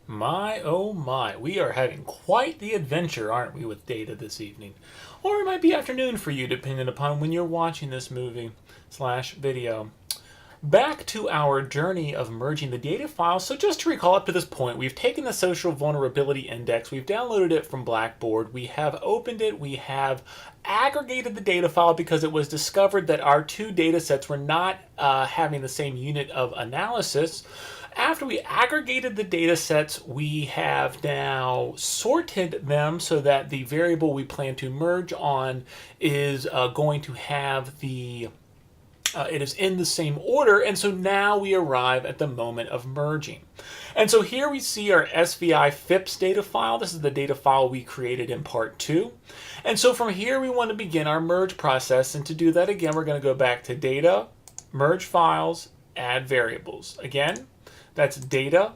My oh my, we are having quite the adventure, aren't we, with data this evening? Or it might be afternoon for you, depending upon when you're watching this movie slash video. Back to our journey of merging the data files. So just to recall up to this point, we've taken the social vulnerability index, we've downloaded it from Blackboard, we have opened it, we have aggregated the data file because it was discovered that our two data sets were not having the same unit of analysis. After we aggregated the data sets, we have now sorted them so that the variable we plan to merge on is going to have it is in the same order, and so now we arrive at the moment of merging. And so here we see our SVI FIPS data file. This is the data file we created in part 2. And so from here we want to begin our merge process, and to do that again we're going to go back to Data, Merge Files, Add Variables. Again, that's Data,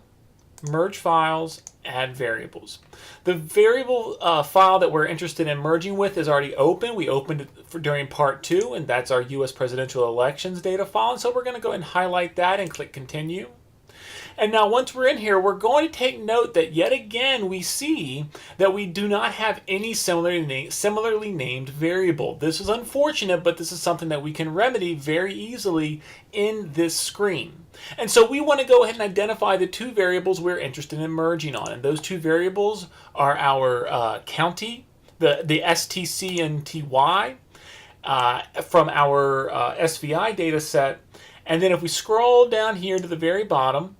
Merge Files, Add Variables. The variable file that we're interested in merging with is already open. We opened it during part 2, and that's our US presidential elections data file. And so we're going to go ahead and highlight that and click Continue. And now once we're in here, we're going to take note that yet again we see that we do not have any similarly named variable. This is unfortunate, but this is something that we can remedy very easily in this screen. And so we want to go ahead and identify the two variables we're interested in merging on. And those two variables are our county, the STC and TY from our SVI data set. And then if we scroll down here to the very bottom,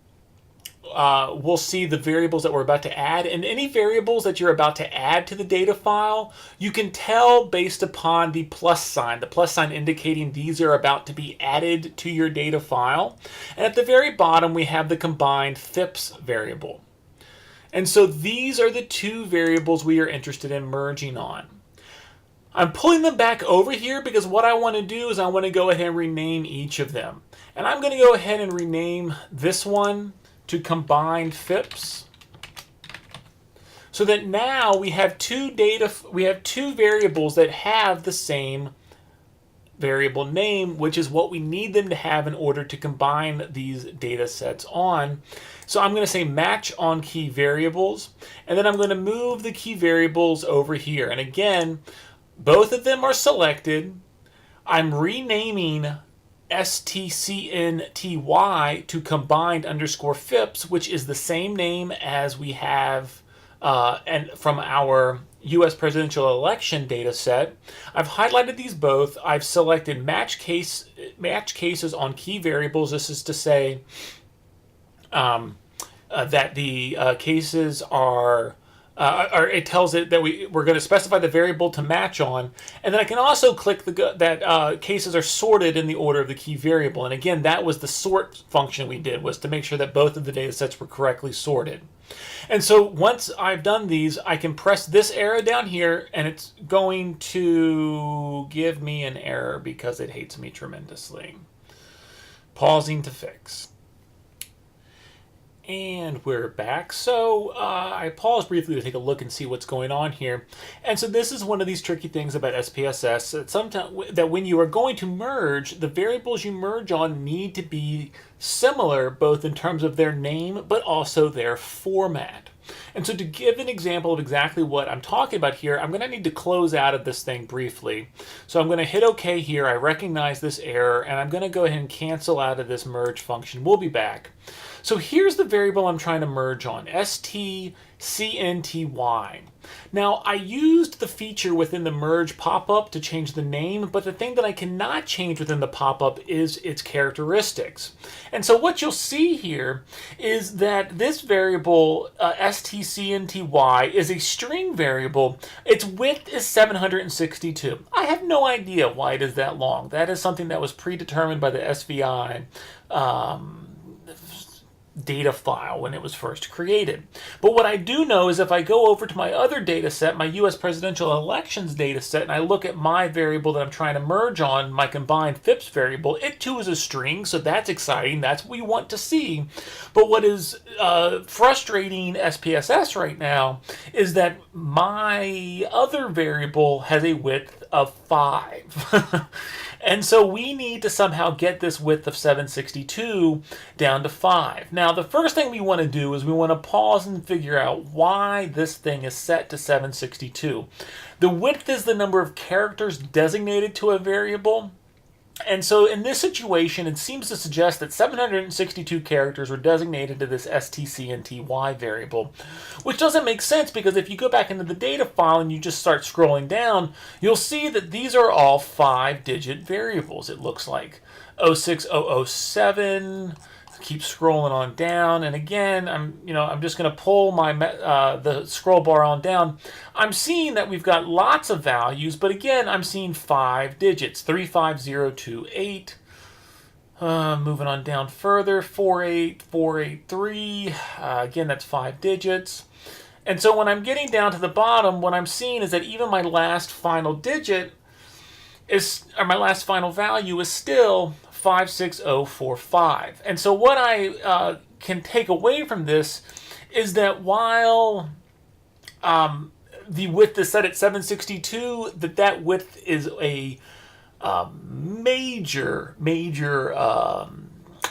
we'll see the variables that we're about to add. And any variables that you're about to add to the data file, you can tell based upon the plus sign indicating these are about to be added to your data file. And at the very bottom, we have the combined FIPS variable. And so these are the two variables we are interested in merging on. I'm pulling them back over here because what I want to do is I want to go ahead and rename each of them. And I'm going to go ahead and rename this one to combined FIPS, so that now we have two variables that have the same variable name, which is what we need them to have in order to combine these data sets on. So I'm going to say match on key variables, and then I'm going to move the key variables over here. And again, both of them are selected. I'm renaming STCNTY to combined underscore FIPS, which is the same name as we have and from our US presidential election data set. I've highlighted these both. I've selected match cases on key variables. This is to say that the cases are or it tells it that we're going to specify the variable to match on, and then I can also click that cases are sorted in the order of the key variable. And again, that was the sort function we did, was to make sure that both of the data sets were correctly sorted. And so once I've done these, I can press this arrow down here, and it's going to give me an error because it hates me tremendously. Pausing to fix. And we're back. So I paused briefly to take a look and see what's going on here. And so this is one of these tricky things about SPSS, that when you are going to merge, the variables you merge on need to be similar, both in terms of their name, but also their format. And so to give an example of exactly what I'm talking about here, I'm going to need to close out of this thing briefly. So I'm going to hit OK here. I recognize this error, and I'm going to go ahead and cancel out of this merge function. We'll be back. So here's the variable I'm trying to merge on, STCNTY. Now, I used the feature within the merge pop-up to change the name, but the thing that I cannot change within the pop-up is its characteristics. And so what you'll see here is that this variable, STCNTY, is a string variable. Its width is 762. I have no idea why it is that long. That is something that was predetermined by the SVI data file when it was first created. But what I do know is if I go over to my other data set, my US presidential elections data set, and I look at my variable that I'm trying to merge on, my combined FIPS variable, it too is a string, so that's exciting. That's what we want to see. But what is frustrating SPSS right now is that my other variable has a width of 5. And so we need to somehow get this width of 762 down to 5. Now, the first thing we want to do is we want to pause and figure out why this thing is set to 762. The width is the number of characters designated to a variable. And so in this situation, it seems to suggest that 762 characters were designated to this stcnty variable, which doesn't make sense because if you go back into the data file and you just start scrolling down, you'll see that these are all 5-digit variables, it looks like. 06007, keep scrolling on down, and again, I'm just going to pull my the scroll bar on down. I'm seeing that we've got lots of values, but again, I'm seeing 5 digits, 35028. Moving on down further, 48483. Again, that's 5 digits. And so when I'm getting down to the bottom, what I'm seeing is that even my last final digit my last final value is still 56045. And so what I can take away from this is that while the width is set at 762, that width is a major,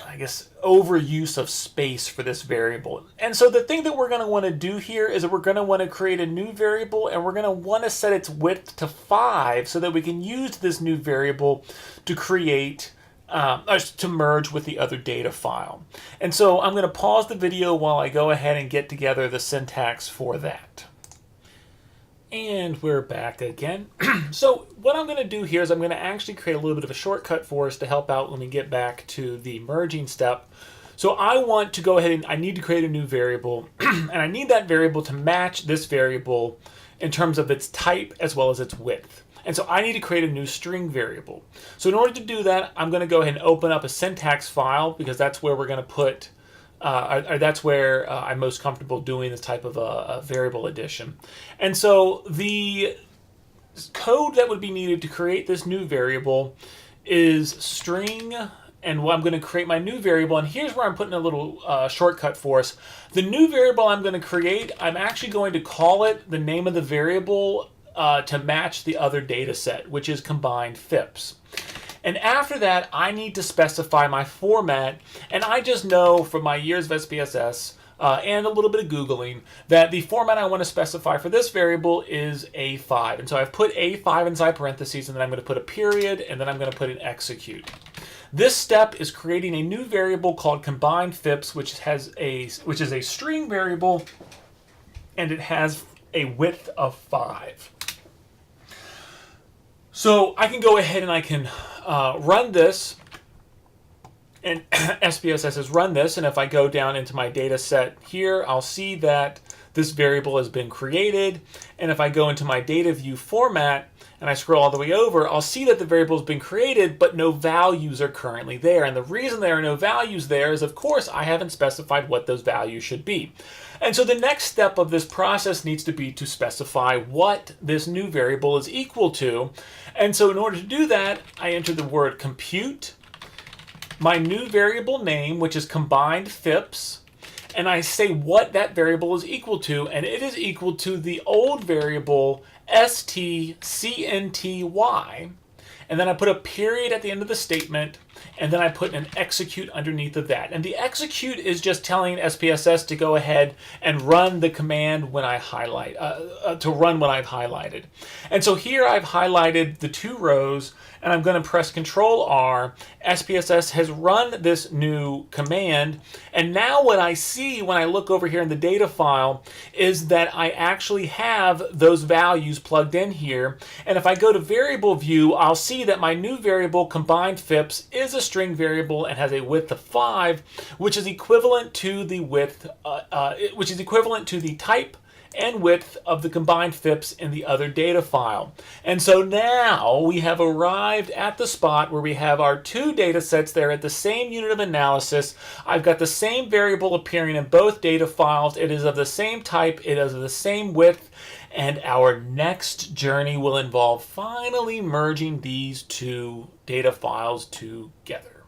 I guess, overuse of space for this variable. And so the thing that we're going to want to do here is that we're going to want to create a new variable, and we're going to want to set its width to 5 so that we can use this new variable to create to merge with the other data file. And so I'm going to pause the video while I go ahead and get together the syntax for that. And we're back again. So what I'm going to do here is I'm going to actually create a little bit of a shortcut for us to help out when we get back to the merging step. So I want to go ahead and I need to create a new variable, and I need that variable to match this variable in terms of its type as well as its width. And so I need to create a new string variable. So in order to do that, I'm going to go ahead and open up a syntax file because that's where we're going to put that's where I'm most comfortable doing this type of a variable addition. And so the code that would be needed to create this new variable is string, and I'm going to create my new variable, and here's where I'm putting a little shortcut for us. The new variable I'm going to create, I'm actually going to call it the name of the variable to match the other data set, which is combined FIPS. And after that, I need to specify my format, and I just know from my years of SPSS and a little bit of Googling that the format I want to specify for this variable is A5. And so I've put A5 inside parentheses, and then I'm going to put a period, and then I'm going to put an execute. This step is creating a new variable called combined FIPS, which is a string variable, and it has a width of 5. So I can go ahead and I can run this, and SPSS has run this, and if I go down into my data set here, I'll see that this variable has been created, and if I go into my data view format and I scroll all the way over, I'll see that the variable has been created, but no values are currently there. And the reason there are no values there is, of course, I haven't specified what those values should be. And so the next step of this process needs to be to specify what this new variable is equal to. And so in order to do that, I enter the word compute, my new variable name, which is combined FIPS, and I say what that variable is equal to, and it is equal to the old variable stcnty, and then I put a period at the end of the statement, and then I put an execute underneath of that. And the execute is just telling SPSS to go ahead and run the command when I highlight, to run what I've highlighted. And so here I've highlighted the 2 rows, and I'm going to press Control R. SPSS has run this new command, and now what I see when I look over here in the data file is that I actually have those values plugged in here. And if I go to variable view, I'll see that my new variable combined FIPS is a string variable and has a width of 5, which is equivalent to the width, which is equivalent to the type and width of the combined FIPS in the other data file. And so now we have arrived at the spot where we have our 2 data sets there at the same unit of analysis. I've got the same variable appearing in both data files. It is of the same type, it is of the same width, and our next journey will involve finally merging these 2 data files together.